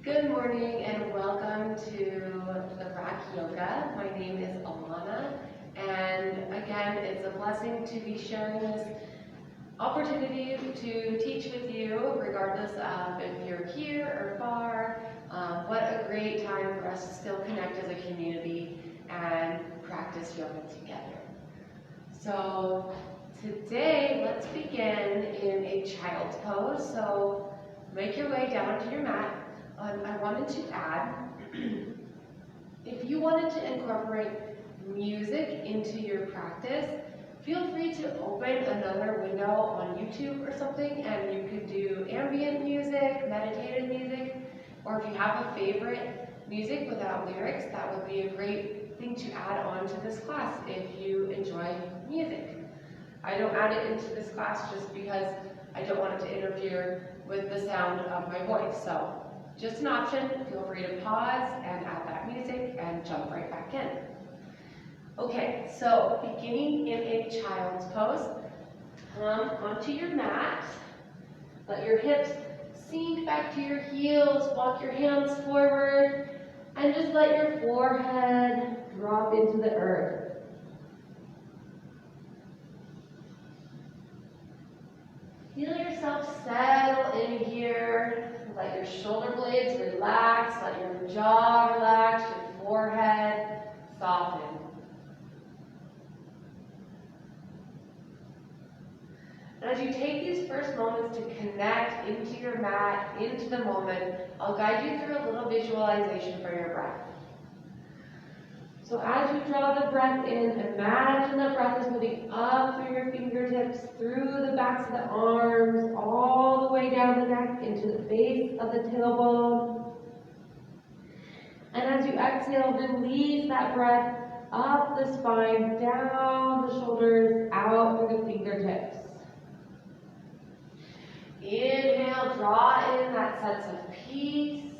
Good morning and welcome to the WRAC Yoga. My name is Alana, and again, it's a blessing to be sharing this opportunity to teach with you, regardless of if you're here or far. What a great time for us to still connect as a community and practice yoga together. So today, let's begin in a child's pose. So make your way down to your mat. I wanted to add, if you wanted to incorporate music into your practice, feel free to open another window on YouTube or something, and you could do ambient music, meditative music, or if you have a favorite music without lyrics, that would be a great thing to add on to this class if you enjoy music. I don't add it into this class just because I don't want it to interfere with the sound of my voice. So just an option, feel free to pause and add that music and jump right back in. Okay, so beginning in a child's pose, come onto your mat, let your hips sink back to your heels, walk your hands forward, and just let your forehead drop into the earth. Feel yourself settle in here. Let your shoulder blades relax, let your jaw relax, your forehead soften. And as you take these first moments to connect into your mat, into the moment, I'll guide you through a little visualization for your breath. So as you draw the breath in, imagine the breath is moving up through your fingertips, through the backs of the arms, all the way down the neck into the base of the tailbone. And as you exhale, release that breath up the spine, down the shoulders, out through the fingertips. Inhale, draw in that sense of peace,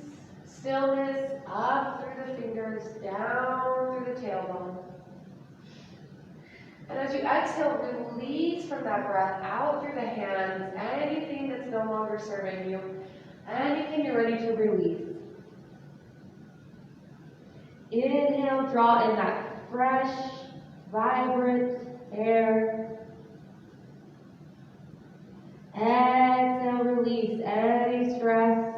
stillness, up through the fingers, down through the tailbone. And as you exhale, release from that breath out through the hands, anything that's no longer serving you, anything you're ready to release. Inhale, draw in that fresh, vibrant air. Exhale, release any stress,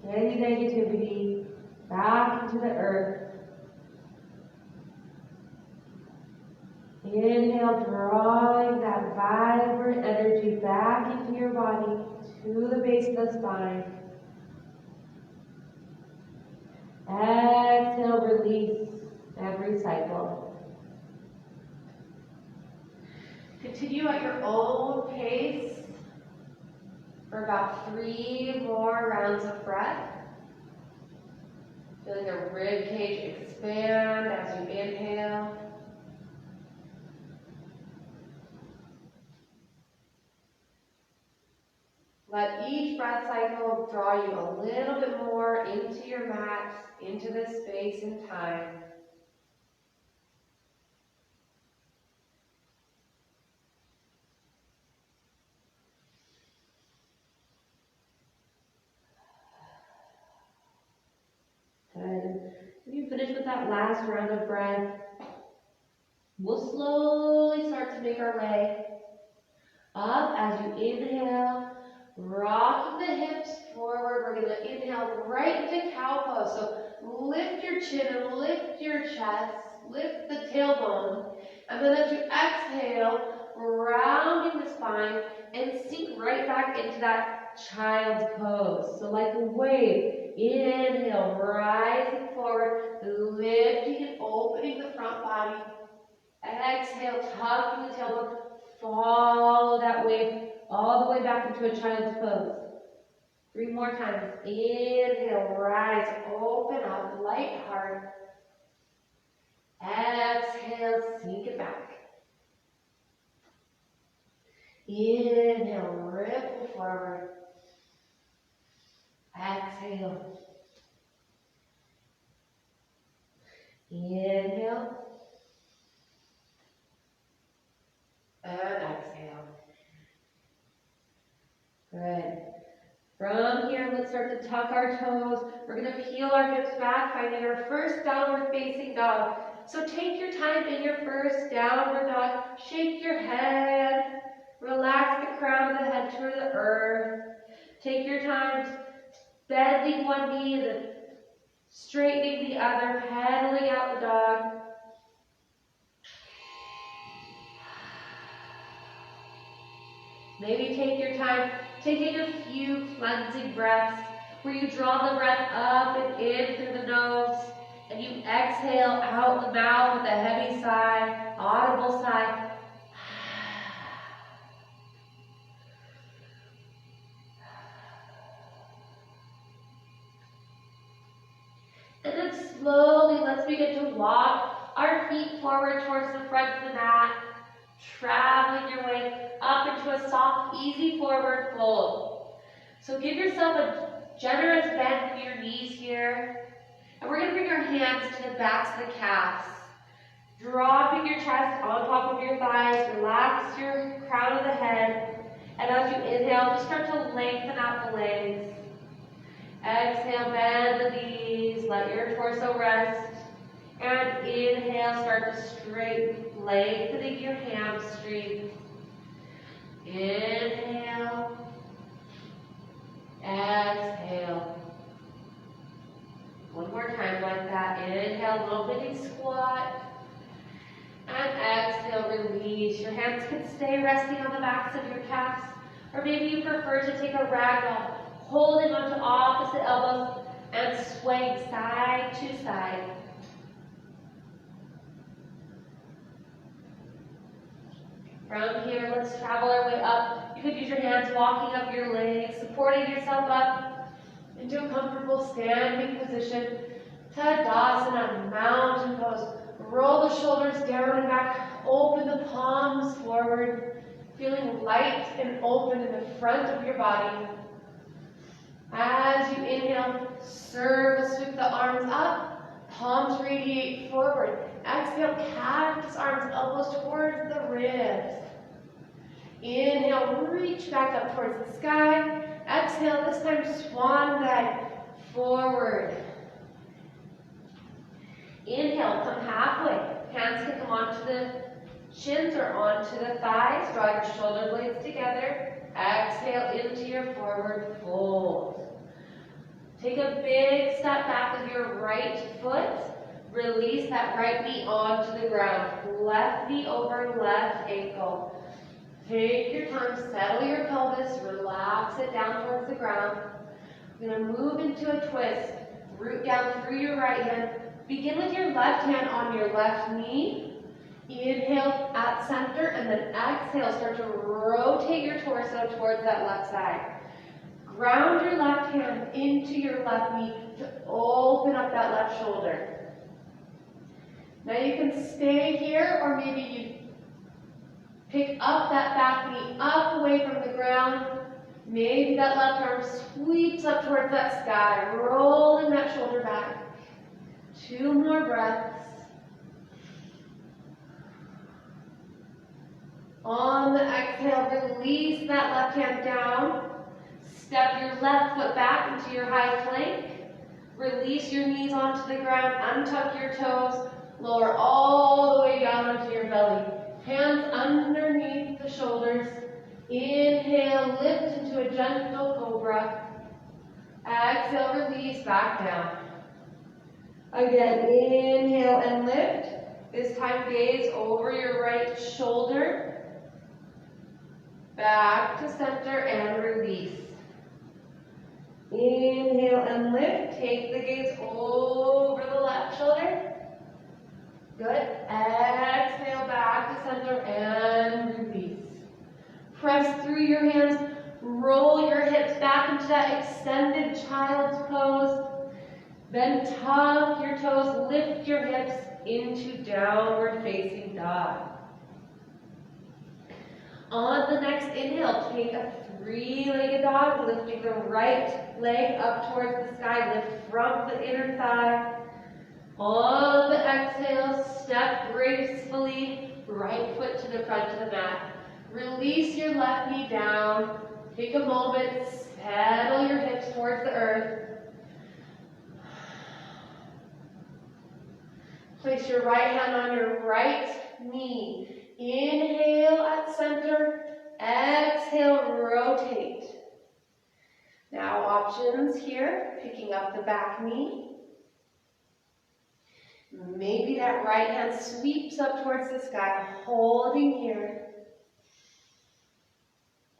any negativity back into the earth. Inhale, drawing that vibrant energy back into your body, to the base of the spine. Exhale, release every cycle. Continue at your own pace for about 3 more rounds of breath. Feeling the rib cage expand as you inhale. Let each breath cycle draw you a little bit more into your mat, into this space and time. Good. When you finish with that last round of breath, we'll slowly start to make our way up as you inhale, rocking the hips forward. We're going to inhale right into cow pose. So lift your chin and lift your chest, lift the tailbone. And then as you exhale, rounding the spine and sink right back into that child's pose. So like a wave. Inhale, rising forward, lifting and opening the front body. Exhale, tucking the tailbone. Follow that wave all the way back into a child's pose. 3 more times. Inhale, rise, open up, light heart. Exhale, sink it back. Inhale, ripple forward. Exhale. Inhale. And exhale. Good. From here, let's start to tuck our toes. We're going to peel our hips back, finding our first downward facing dog. So take your time in your first downward dog. Shake your head. Relax the crown of the head to the earth. Take your time bending one knee and then straightening the other, pedaling out the dog. Maybe take your time taking a few cleansing breaths where you draw the breath up and in through the nose and you exhale out the mouth with a heavy sigh, audible sigh. And then slowly, let's begin to walk our feet forward towards the front of the mat, traveling your way up into a soft, easy forward fold. So give yourself a generous bend in your knees here. And we're going to bring our hands to the backs of the calves. Dropping your chest on top of your thighs, relax your crown of the head. And as you inhale, just start to lengthen out the legs. Exhale, bend the knees, let your torso rest. And inhale, start to straighten, lengthening your hamstrings. Inhale. Exhale. One more time like that. Inhale, little mini squat. And exhale, release. Your hands can stay resting on the backs of your calves. Or maybe you prefer to take a ragdoll, holding onto opposite elbows and swaying side to side. From here, let's travel our way up. You could use your hands walking up your legs, supporting yourself up into a comfortable standing position. Tadasana, mountain pose. Roll the shoulders down and back. Open the palms forward, feeling light and open in the front of your body. As you inhale, circle, sweep the arms up. Palms radiate forward. Exhale, cactus arms, elbows towards the ribs. Inhale, reach back up towards the sky. Exhale, this time swan dive forward. Inhale, come halfway. Hands can come onto the shins or onto the thighs. Draw your shoulder blades together. Exhale into your forward fold. Take a big step back with your right foot. Release that right knee onto the ground. Left knee over left ankle. Take your time, settle your pelvis, relax it down towards the ground. You're going to move into a twist. Root down through your right hand. Begin with your left hand on your left knee. Inhale at center and then exhale. Start to rotate your torso towards that left side. Ground your left hand into your left knee to open up that left shoulder. Now you can stay here, or maybe you pick up that back knee up away from the ground. Maybe that left arm sweeps up towards that sky, rolling that shoulder back. 2 more breaths. On the exhale, release that left hand down. Step your left foot back into your high plank. Release your knees onto the ground. Untuck your toes. Lower all the way down onto your belly. Hands underneath the shoulders. Inhale, lift into a gentle cobra. Exhale, release back down. Again, inhale and lift. This time, gaze over your right shoulder. Back to center and release. Inhale and lift. Take the gaze over the left shoulder. Good. Exhale, back to center and release. Press through your hands. Roll your hips back into that extended child's pose. Then tuck your toes, lift your hips into downward facing dog. On the next inhale, take a 3-legged dog, lifting the right leg up towards the sky. Lift from the inner thigh. On the exhale, step gracefully, right foot to the front of the mat. Release your left knee down. Take a moment, Pedal your hips towards the earth. Place your right hand on your right knee. Inhale at center. Exhale, rotate. Now options here, picking up the back knee. Maybe that right hand sweeps up towards the sky, holding here.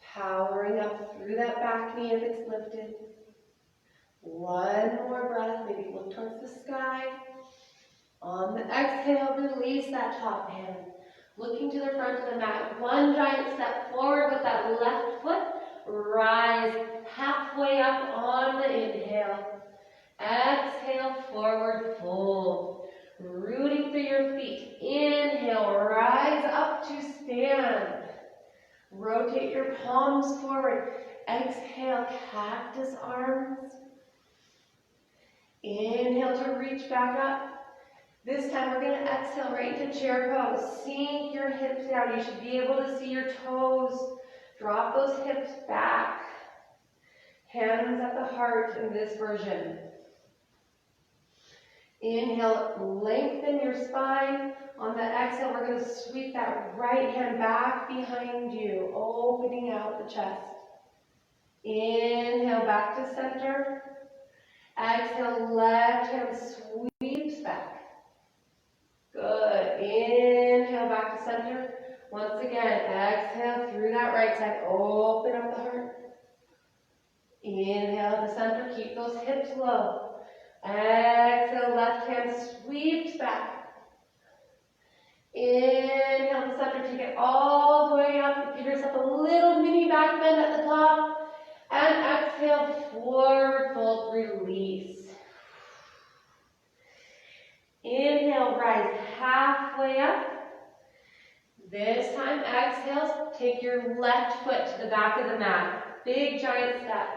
Powering up through that back knee if it's lifted. One more breath, maybe look towards the sky. On the exhale, release that top hand. Looking to the front of the mat. One giant step forward with that left foot. Rise halfway up on the inhale. Exhale, forward fold. Rooting through your feet. Inhale, rise up to stand. Rotate your palms forward. Exhale, cactus arms. Inhale to reach back up. This time we're going to exhale right into chair pose. Sink your hips down. You should be able to see your toes. Drop those hips back. Hands at the heart in this version. Inhale, lengthen your spine. On the exhale, we're going to sweep that right hand back behind you, opening out the chest. Inhale, back to center. Exhale, left hand sweeps back. Good. Inhale, back to center. Once again, exhale through that right side. Open up the heart. Inhale to center. Keep those hips low. Exhale, left hand sweeps back. Inhale to center. Take it all the way up. Give yourself a little mini back bend at the top. And exhale, forward fold, release. Inhale, rise halfway up. This time, exhale, take your left foot to the back of the mat. Big giant step.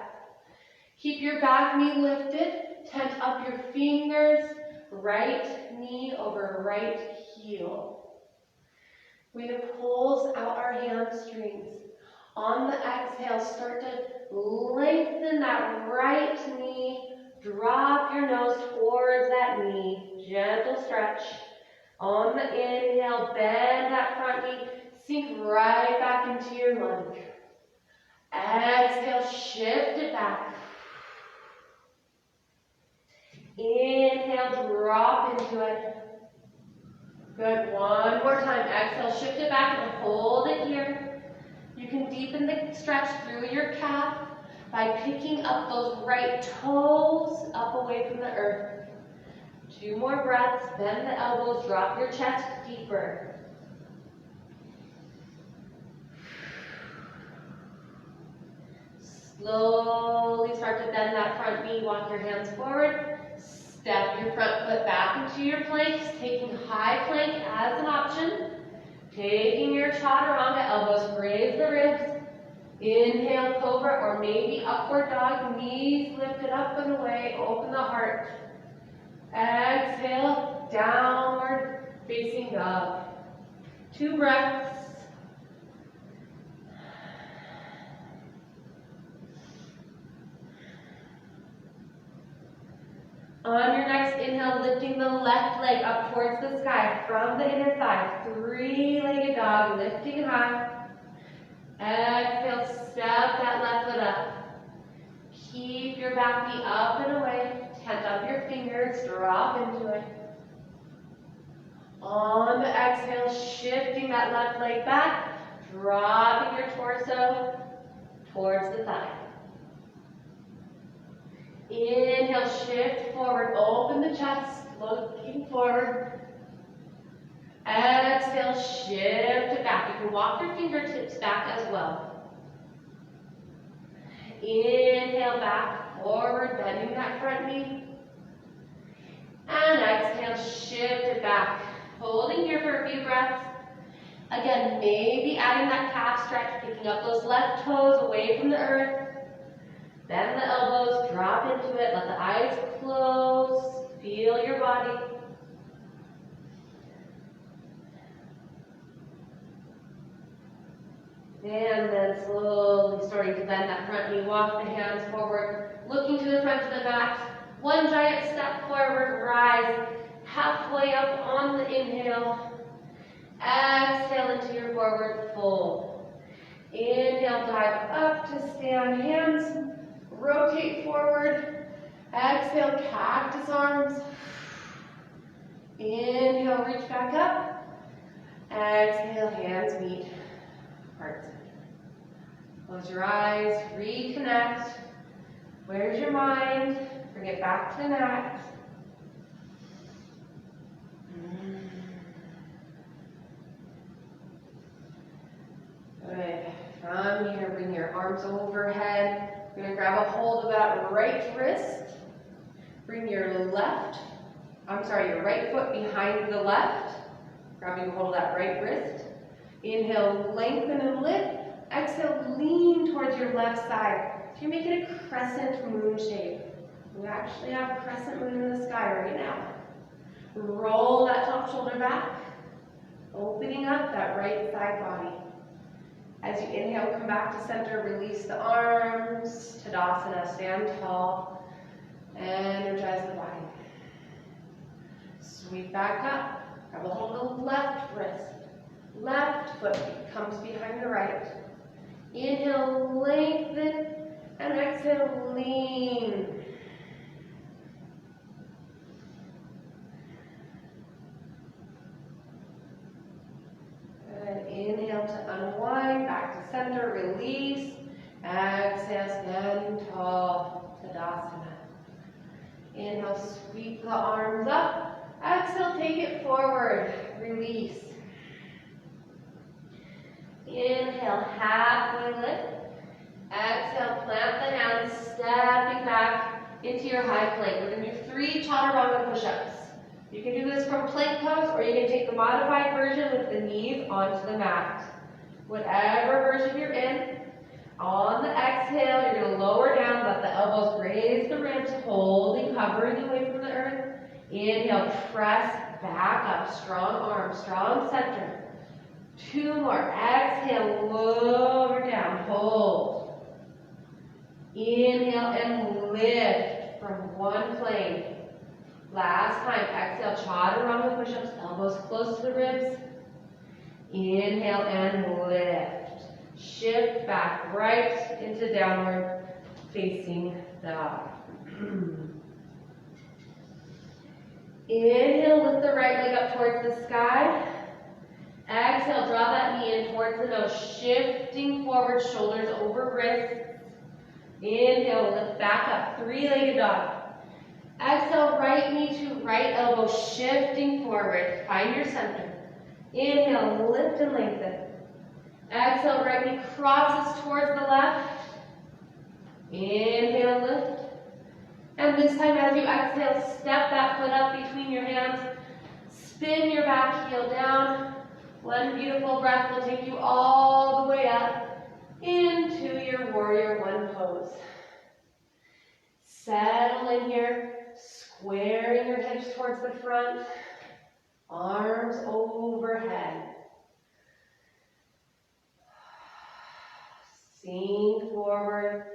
Keep your back knee lifted. Tent up your fingers. Right knee over right heel. We're going to pulse out our hamstrings. On the exhale, start to lengthen that right knee. Drop your nose towards that knee. Gentle stretch. On the inhale, bend that front knee. Sink right back into your lunge. Exhale, shift it back. Inhale, drop into it. Good. One more time. Exhale, shift it back and hold it here. You can deepen the stretch through your calf by picking up those right toes up away from the earth. 2 more breaths. Bend the elbows. Drop your chest deeper. Slowly start to bend that front knee. Walk your hands forward. Step your front foot back into your planks, taking high plank as an option. Taking your chaturanga, elbows raise the ribs. Inhale, cobra, or maybe upward dog, knees lifted up and away, open the heart. Exhale, downward facing dog. 2 breaths. On your next inhale, lifting the left leg up towards the sky from the inner thigh. 3-legged dog, lifting high. Exhale, step that left foot up. Keep your back knee up and away. Tent up your fingers, drop into it. On the exhale, shifting that left leg back, dropping your torso towards the thigh. Inhale, shift forward, open the chest, looking forward. Exhale, shift it back. You can walk your fingertips back as well. Inhale, back, forward, bending that front knee. And exhale, shift it back. Holding here for a few breaths. Again, maybe adding that calf stretch, picking up those left toes away from the earth. Bend the elbows, drop into it, let the eyes close, feel your body. And then slowly starting to bend that front knee. Walk the hands forward, looking to the front of the mat. One giant step forward, rise. Halfway up on the inhale. Exhale into your forward fold. Inhale, dive up to stand. Hands rotate forward. Exhale, cactus arms. Inhale, reach back up. Exhale, hands meet. Heart center. Close your eyes, reconnect. Where's your mind? Bring it back to the mat. Good. From here, bring your arms overhead. You're going to grab a hold of that right wrist. Bring your right foot behind the left. Grabbing a hold of that right wrist. Inhale, lengthen and lift. Exhale, lean towards your left side. So you're making a crescent moon shape. We actually have a crescent moon in the sky right now. Roll that top shoulder back, opening up that right side body. As you inhale, come back to center, release the arms, Tadasana, stand tall, energize the body. Sweep back up, grab a hold of the left wrist, left foot comes behind the right. Inhale, lengthen, and exhale, lean. Good. Inhale to unwind, back to center, release. Exhale, standing tall, Tadasana. Inhale, sweep the arms up. Exhale, take it forward, release. Inhale, halfway lift. Exhale, plant the hands, stepping back into your high plank. We're going to do 3 chaturanga push-ups. You can do this from plank pose, or you can take the modified version with the knees onto the mat. Whatever version you're in, on the exhale, you're going to lower down, let the elbows graze the ribs, holding, hovering away from the earth. Inhale, press back up, strong arms, strong center. 2 more. Exhale, lower down, hold. Inhale and lift from one plane. Last time, exhale, chaturanga push-ups, elbows close to the ribs. Inhale and lift. Shift back right into downward facing dog. Inhale, lift the right leg up towards the sky. Exhale, draw that knee in towards the nose, shifting forward, shoulders over wrists. Inhale, lift back up, 3-legged dog. Exhale, right knee to right elbow, shifting forward. Find your center. Inhale, lift and lengthen. Exhale, right knee crosses towards the left. Inhale, lift. And this time as you exhale, step that foot up between your hands. Spin your back heel down. One beautiful breath will take you all the way up into your warrior one pose. Settle in here, squaring your hips towards the front, arms overhead. Sink forward,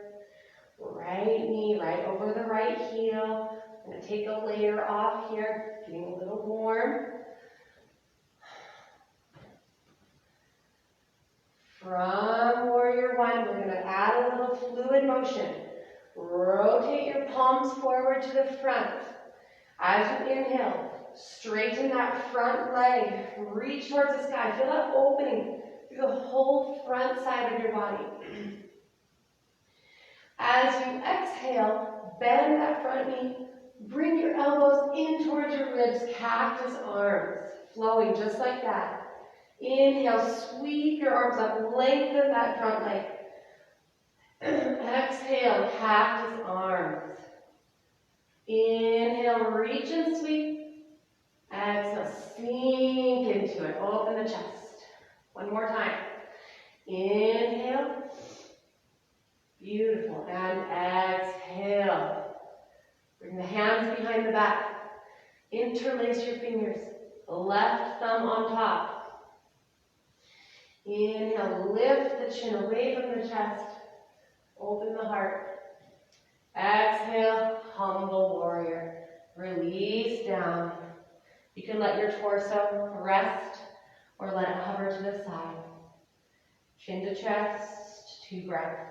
right knee right over the right heel. I'm going to take a layer off here, getting a little warm. From warrior one, we're going to add a little fluid motion. Rotate your palms forward to the front. As you inhale, straighten that front leg. Reach towards the sky. Feel that opening through the whole front side of your body. As you exhale, bend that front knee. Bring your elbows in towards your ribs, cactus arms. Flowing just like that. Inhale, sweep your arms up, lengthen that front leg. Exhale, cactus arms. Inhale, reach and sweep. Exhale, sink into it. Open the chest. One more time. Inhale. Beautiful. And exhale. Bring the hands behind the back. Interlace your fingers. Left thumb on top. Inhale, lift the chin away from the chest. Open the heart. Exhale, humble warrior. Release down. You can let your torso rest or let it hover to the side. Chin to chest, 2 breaths.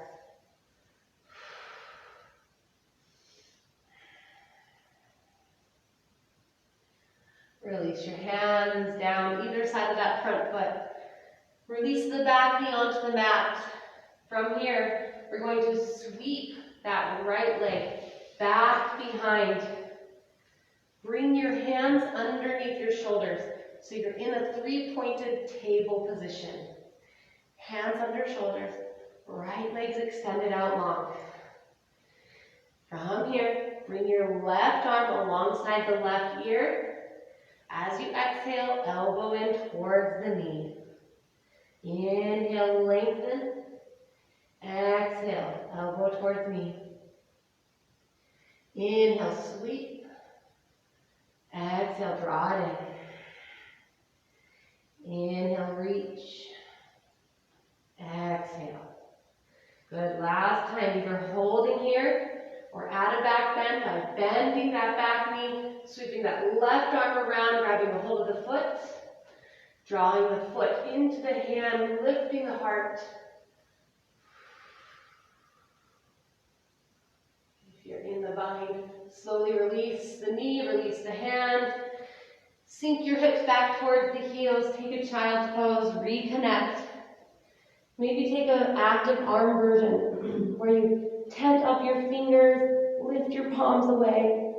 Release your hands down either side of that front foot. Release the back knee onto the mat. From here, we're going to sweep that right leg back behind. Bring your hands underneath your shoulders so you're in a 3-pointed table position. Hands under shoulders, right legs extended out long. From here, bring your left arm alongside the left ear. As you exhale, elbow in towards the knee. Inhale, lengthen. Exhale, elbow towards knee. Inhale, sweep. Exhale, draw it in. Inhale, reach. Exhale. Good, last time, either holding here or at a back bend by bending that back knee, sweeping that left arm around, grabbing a hold of the foot, drawing the foot into the hand, lifting the heart. If you're in the bind, slowly release the knee, release the hand. Sink your hips back towards the heels, take a child's pose, reconnect. Maybe take an active arm version where you tent up your fingers, lift your palms away.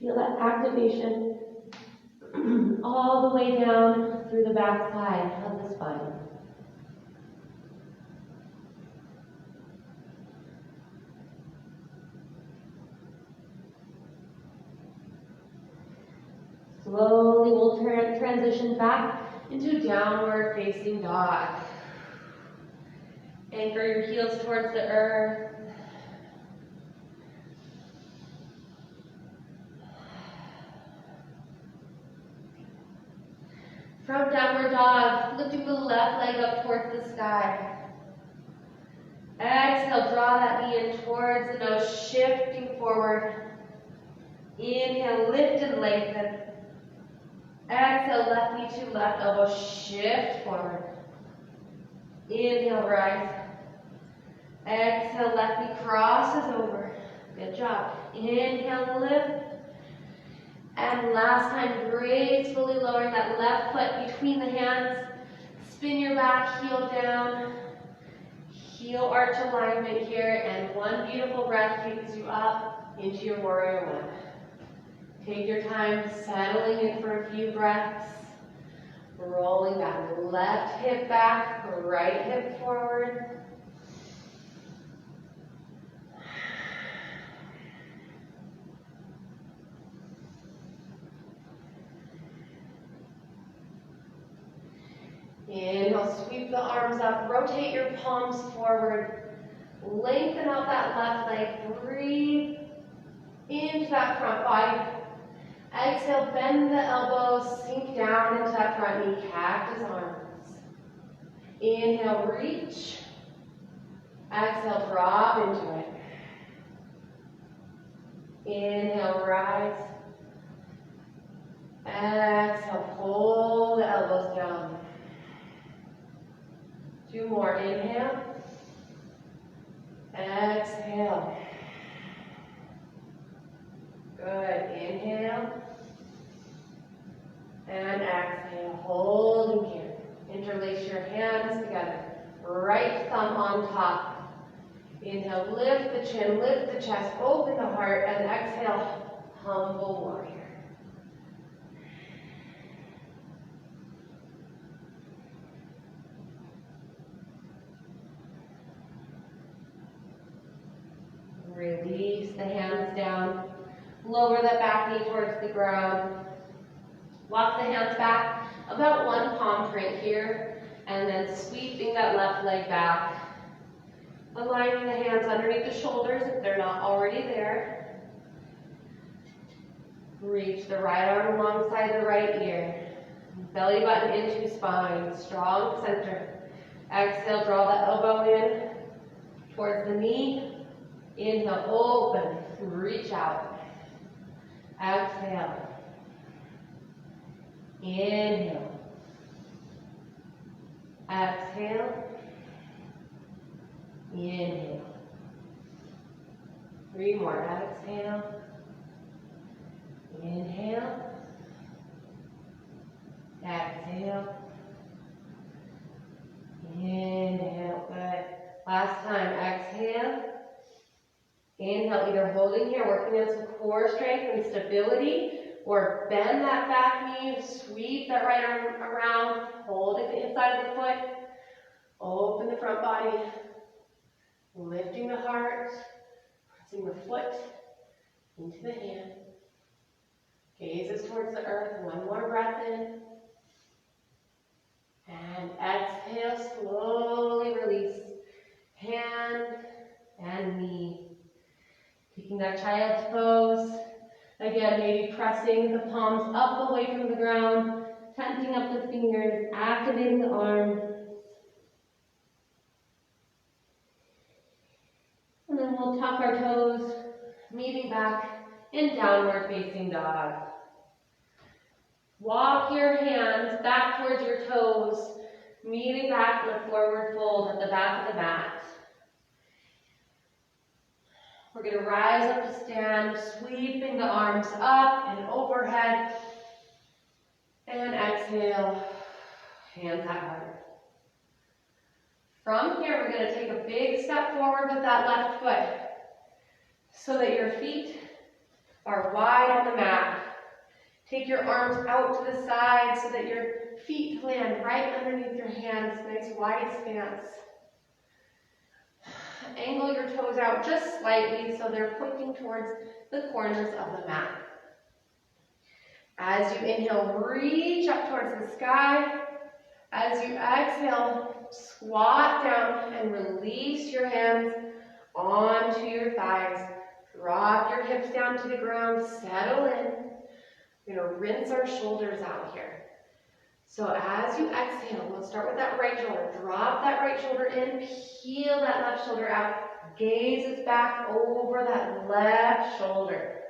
Feel that activation all the way down through the back side of the spine. Slowly we'll transition back into downward facing dog. Anchor your heels towards the earth. From downward dog, lifting the left leg up towards the sky. Exhale, draw that knee in towards the nose, shifting forward. Inhale, lift and lengthen. Exhale, left knee to left elbow, shift forward. Inhale, rise. Exhale, left knee crosses over. Good job. Inhale, lift. And last time, gracefully lowering that left foot between the hands. Spin your back, heel down. Heel arch alignment here. And one beautiful breath takes you up into your warrior one. Take your time settling in for a few breaths. Rolling that left hip back, right hip forward. Inhale, sweep the arms up, rotate your palms forward. Lengthen out that left leg, breathe into that front body. Exhale, bend the elbows, sink down into that front knee, cactus arms. Inhale, reach. Exhale, drop into it. Inhale, rise. Exhale, pull the elbows down. 2 more, inhale. Exhale. Good, inhale. And exhale, holding here. Interlace your hands together. Right thumb on top. Inhale, lift the chin, lift the chest, open the heart, and exhale, humble warrior. Release the hands down. Lower the back knee towards the ground. Walk the hands back about 1 palm print here, and then sweeping that left leg back. Aligning the hands underneath the shoulders if they're not already there. Reach the right arm alongside the right ear. Belly button into spine, strong center. Exhale, draw the elbow in towards the knee. Inhale, open, reach out. Exhale. Inhale. Exhale. Inhale. 3 more. Exhale. Inhale. Exhale. Inhale. Good. Last time. Exhale. Inhale. Either holding here, working on some core strength and stability, or bend that back knee, sweep that right arm around, holding the inside of the foot, open the front body, lifting the heart, pressing the foot into the hand. Gazes towards the earth. 1 more breath in. And exhale, slowly release. Hand and knee. Taking that child's pose. Again, maybe pressing the palms up away from the ground, tenting up the fingers, activating the arms. And then we'll tuck our toes, meeting back in downward facing dog. Walk your hands back towards your toes, meeting back in a forward fold at the back of the mat. We're going to rise up to stand, sweeping the arms up and overhead. And exhale, hands at heart. From here, we're going to take a big step forward with that left foot so that your feet are wide on the mat. Take your arms out to the side so that your feet land right underneath your hands, nice wide stance. Angle your toes out just slightly so they're pointing towards the corners of the mat. As you inhale, reach up towards the sky. As you exhale, squat down and release your hands onto your thighs. Drop your hips down to the ground, settle in. We're going to rinse our shoulders out here. So as you exhale, we'll start with that right shoulder. Drop that right shoulder in, peel that left shoulder out. Gaze back over that left shoulder.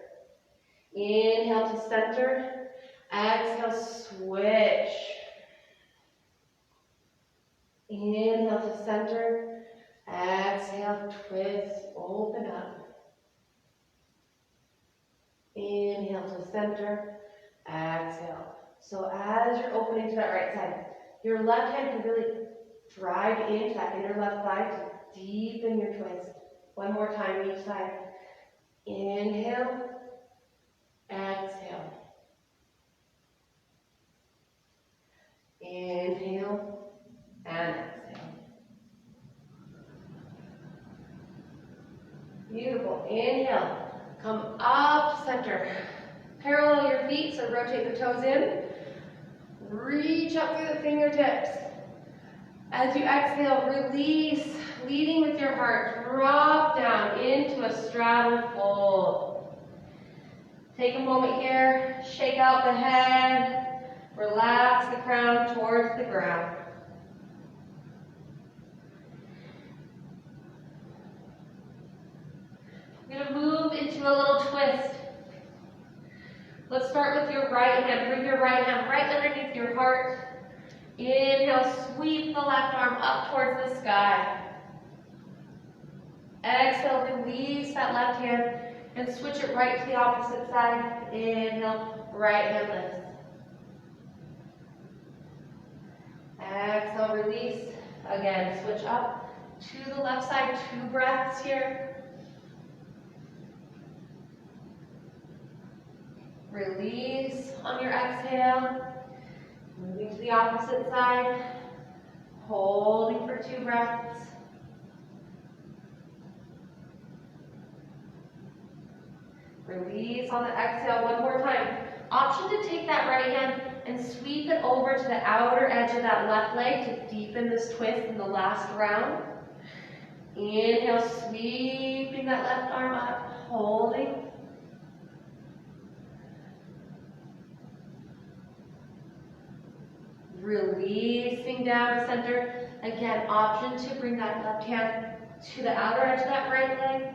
Inhale to center. Exhale, switch. Inhale to center. Exhale, twist, open up. Inhale to center. Exhale. So as you're opening to that right side, your left hand can really drive into that inner left thigh to deepen your twist. 1 more time each side. Inhale, exhale. Inhale, and exhale. Beautiful. Inhale, come up center. Parallel your feet, so rotate the toes in. Reach up through the fingertips. As you exhale, release, leading with your heart. Drop down into a straddle fold. Take a moment here, shake out the head, relax the crown towards the ground. We're going to move into a little twist. Let's start with your right hand. Bring your right hand right underneath your heart. Inhale, sweep the left arm up towards the sky. Exhale, release that left hand and switch it right to the opposite side. Inhale, right hand lifts. Exhale, release. Again, switch up to the left side. 2 breaths here. Release on your exhale. Moving to the opposite side. Holding for 2 breaths. Release on the exhale 1 more time. Option to take that right hand and sweep it over to the outer edge of that left leg to deepen this twist in the last round. Inhale, sweeping that left arm up, holding. down to center. Again, option to bring that left hand to the outer edge of that right leg.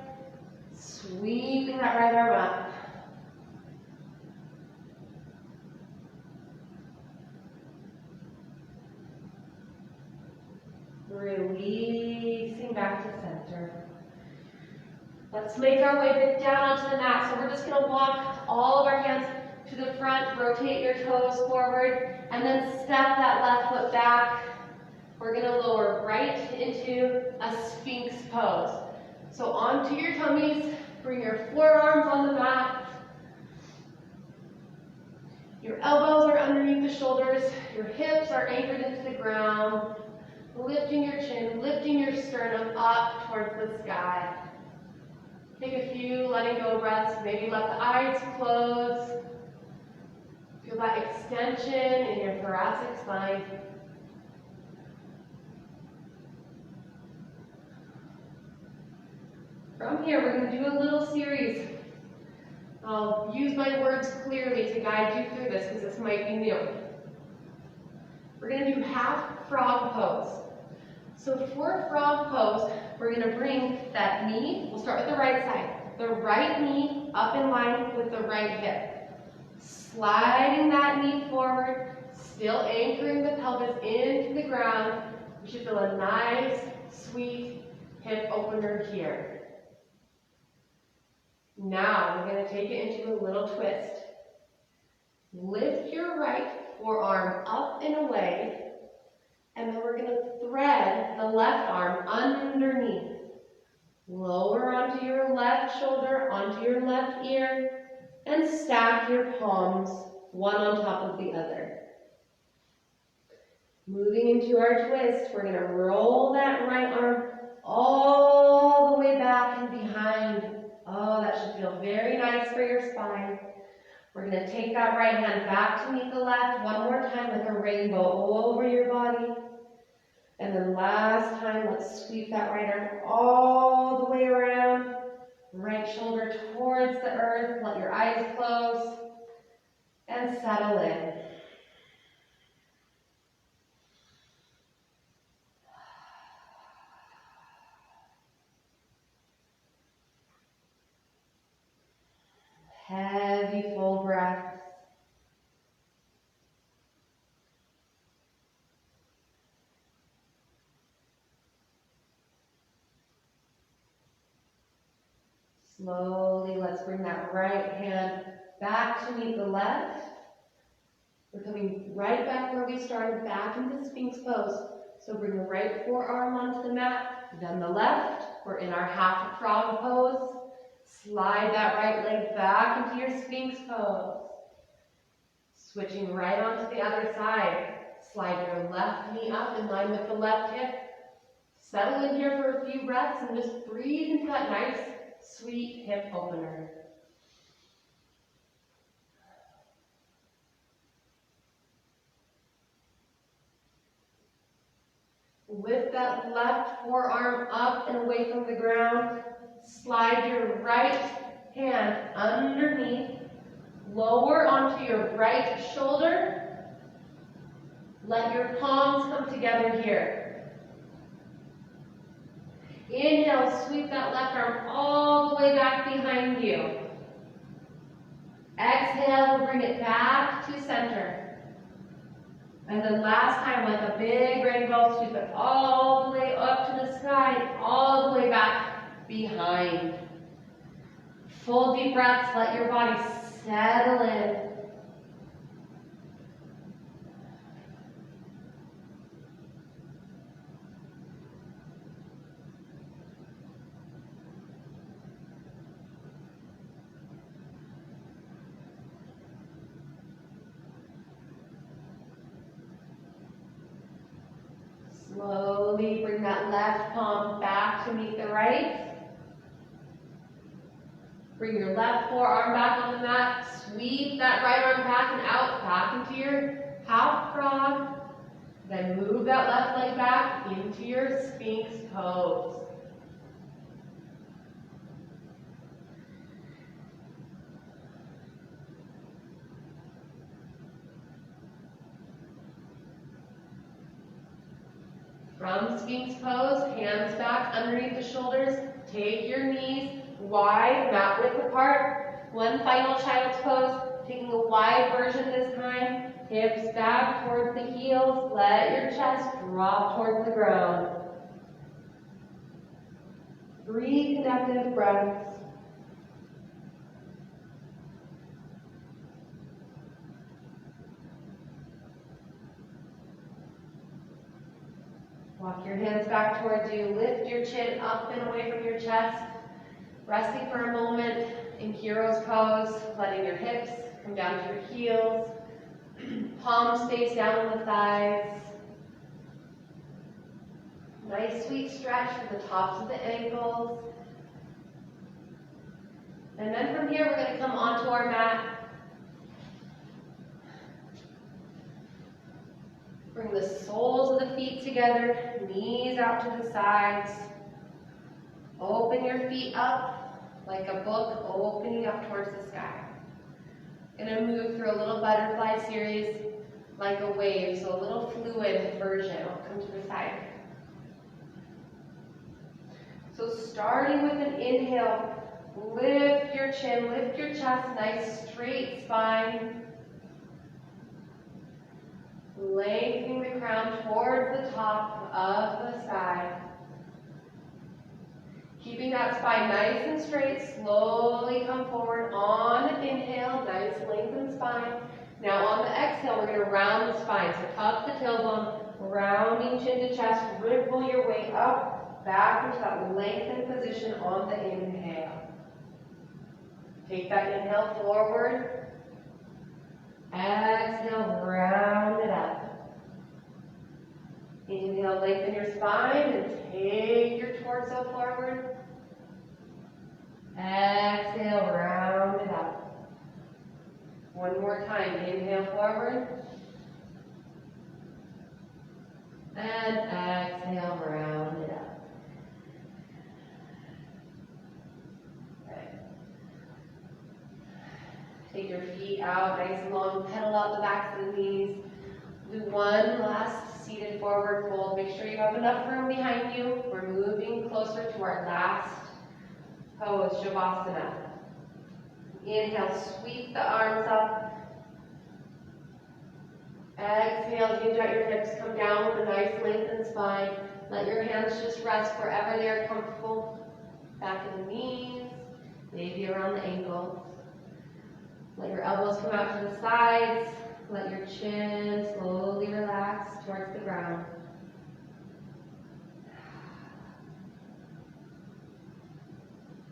Sweeping that right arm up. Releasing back to center. Let's make our way down onto the mat. So we're just going to walk all of our hands to the front, rotate your toes forward, and then step that left foot back. We're going to lower right into a Sphinx pose. So onto your tummies, bring your forearms on the mat. Your elbows are underneath the shoulders, your hips are anchored into the ground. Lifting your chin, lifting your sternum up towards the sky. Take a few letting go breaths. Maybe let the eyes close. Feel that extension in your thoracic spine. From here, we're going to do a little series. I'll use my words clearly to guide you through this because this might be new. We're going to do half frog pose. So for frog pose, we're going to bring that knee, we'll start with the right side, the right knee up in line with the right hip. Sliding that knee forward, still anchoring the pelvis into the ground. You should feel a nice, sweet hip opener here. Now we're going to take it into a little twist. Lift your right forearm up and away. And then we're going to thread the left arm underneath. Lower onto your left shoulder, onto your left ear, and stack your palms one on top of the other. Moving into our twist, we're going to roll that right arm all the way back and behind. Oh, that should feel very nice for your spine. We're going to take that right hand back to meet the left one more time like a rainbow over your body. And then last time, let's sweep that right arm all the way around. Right shoulder towards the earth. Let your eyes close. And settle in. Heavy, full breaths. Slowly, let's bring that right hand back to meet the left. We're coming right back where we started, back into Sphinx pose. So bring the right forearm onto the mat, then the left. We're in our half frog pose. Slide that right leg back into your Sphinx pose. Switching right onto the other side. Slide your left knee up in line with the left hip. Settle in here for a few breaths and just breathe into that nice, sweet hip opener. Lift that left forearm up and away from the ground. Slide your right hand underneath. Lower onto your right shoulder. Let your palms come together here. Inhale, sweep that left arm all the way back behind you. Exhale, we'll bring it back to center. And then last time, like a big rainbow, sweep it all the way up to the sky, all the way back behind. Full deep breaths, let your body settle in. Slowly bring that left palm back to meet the right. Bring your left forearm back on the mat. Sweep that right arm back and out, back into your half frog. Then move that left leg back into your Sphinx pose. From Sphinx pose, hands back underneath the shoulders. Take your knees wide, mat width apart. One final child's pose, taking a wide version this time. Hips back towards the heels. Let your chest drop towards the ground. 3 connective breaths. Walk your hands back towards you. Lift your chin up and away from your chest. Resting for a moment in hero's pose, letting your hips come down to your heels. Palms face down on the thighs. Nice sweet stretch for the tops of the ankles. And then from here, we're going to come onto our mat. Bring the soles of the feet together, knees out to the sides. Open your feet up like a book opening up towards the sky. Gonna move through a little butterfly series like a wave, so a little fluid version. I'll come to the side. So starting with an inhale, lift your chin, lift your chest, nice straight spine. Lengthening the crown towards the top of the sky. Keeping that spine nice and straight, slowly come forward on an inhale, nice lengthened spine. Now on the exhale, we're going to round the spine. So tuck the tailbone, rounding chin to chest, ripple your way up, back into that lengthened position on the inhale. Take that inhale forward. Exhale, round it up. Inhale, lengthen your spine and take your torso forward. Exhale, round it up. One more time. Inhale forward. And exhale, round it up. Take your feet out, nice and long, pedal out the backs of the knees. Do one last seated forward fold. Make sure you have enough room behind you. We're moving closer to our last pose, Shavasana. Inhale, sweep the arms up. Exhale, hinge out your hips, come down with a nice lengthened spine. Let your hands just rest wherever they are comfortable. Back in the knees, maybe around the ankles. Let your elbows come out to the sides. Let your chin slowly relax towards the ground.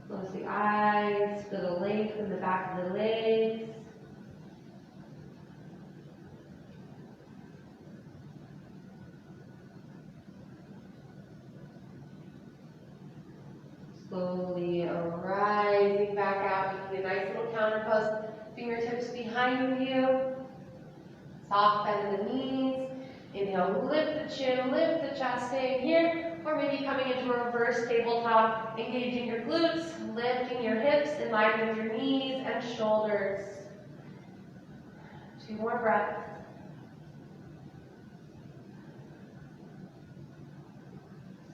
Close the eyes, feel the length in the back of the legs. Slowly rising back out, making a nice little counter pose. Fingertips behind you. Soft bend in the knees. Inhale, lift the chin, lift the chest, staying here. Or maybe coming into a reverse tabletop, engaging your glutes, lifting your hips in line with your knees and shoulders. 2 more breaths.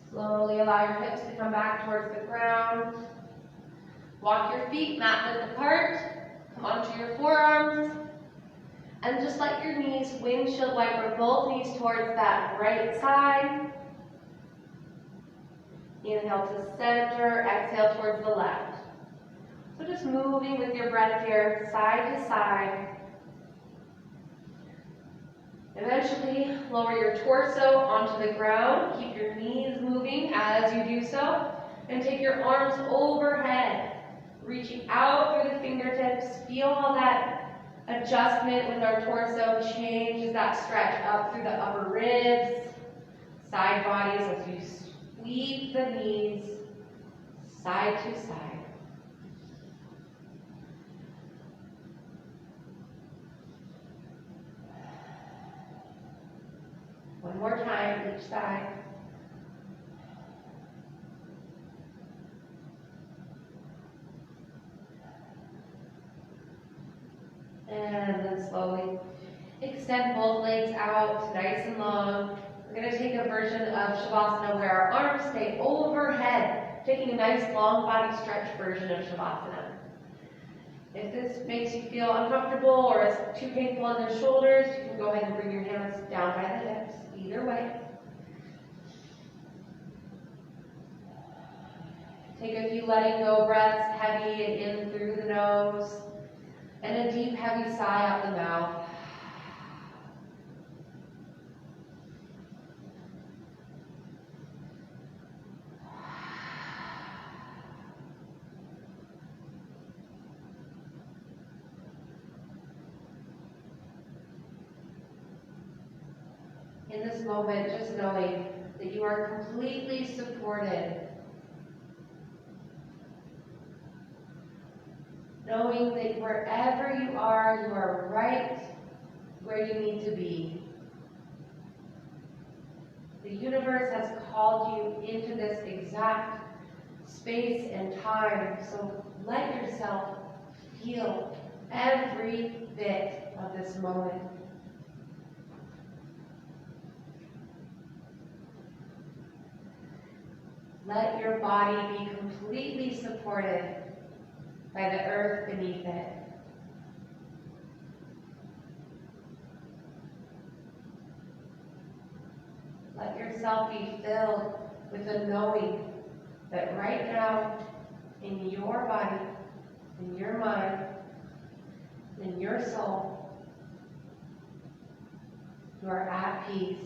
Slowly allow your hips to come back towards the ground. Walk your feet mat width apart. Come onto your forearms. And just let your knees windshield wiper both knees towards that right side. Inhale to center, exhale towards the left. So just moving with your breath here, side to side. Eventually, lower your torso onto the ground. Keep your knees moving as you do so. And take your arms overhead. Reaching out through the fingertips. Feel how that adjustment with our torso changes that stretch up through the upper ribs, side bodies as you sweep the knees side to side. One more time, each side. And then slowly extend both legs out, nice and long. We're going to take a version of Shavasana where our arms stay overhead, taking a nice long body stretch version of Shavasana. If this makes you feel uncomfortable or is too painful on the shoulders, you can go ahead and bring your hands down by the hips, either way. Take a few letting go breaths, heavy and in through the nose, and a deep, heavy sigh out the mouth. In this moment, just knowing that you are completely supported. Knowing that wherever you are right where you need to be. The universe has called you into this exact space and time, so let yourself feel every bit of this moment. Let your body be completely supported by the earth beneath it. Let yourself be filled with the knowing that right now, in your body, in your mind, in your soul, you are at peace.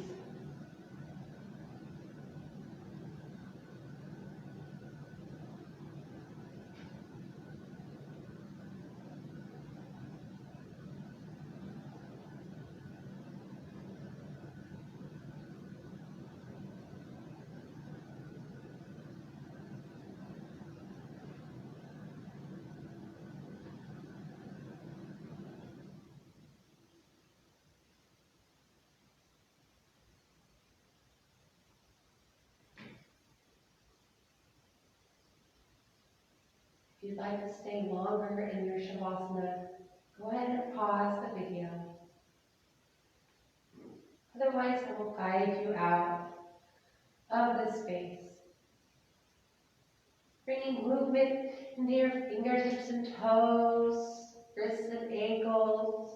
If you'd like to stay longer in your Shavasana, go ahead and pause the video. Otherwise, I will guide you out of this space, bringing movement into your fingertips and toes, wrists and ankles.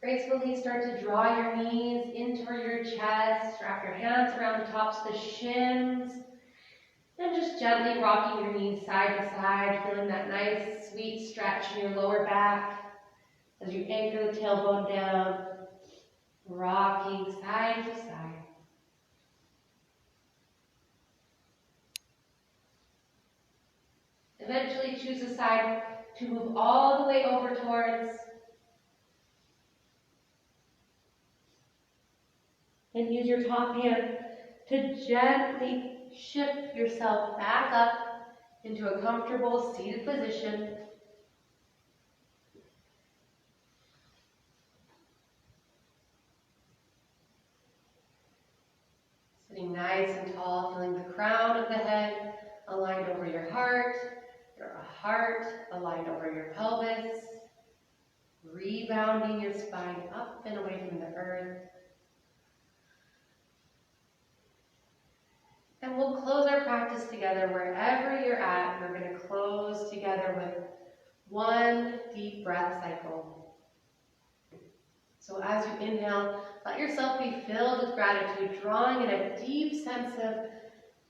Gracefully start to draw your knees into your chest, wrap your hands around the tops of the shins, and just gently rocking your knees side to side, feeling that nice, sweet stretch in your lower back as you anchor the tailbone down, rocking side to side. Eventually choose a side to move all the way over towards, and use your top hand to gently shift yourself back up into a comfortable seated position. Sitting nice and tall, feeling the crown of the head aligned over your heart aligned over your pelvis, rebounding your spine up and away from the earth. And we'll close our practice together wherever you're at. We're going to close together with one deep breath cycle. So as you inhale, let yourself be filled with gratitude, drawing in a deep sense of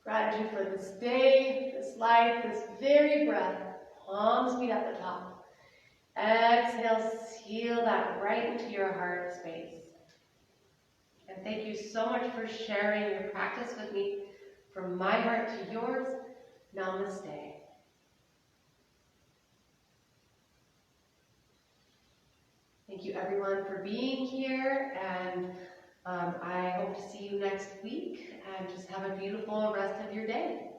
gratitude for this day, this life, this very breath. Palms meet at the top. Exhale, seal that right into your heart space. And thank you so much for sharing your practice with me. From my heart to yours, namaste. Thank you everyone for being here, and I hope to see you next week, and just have a beautiful rest of your day.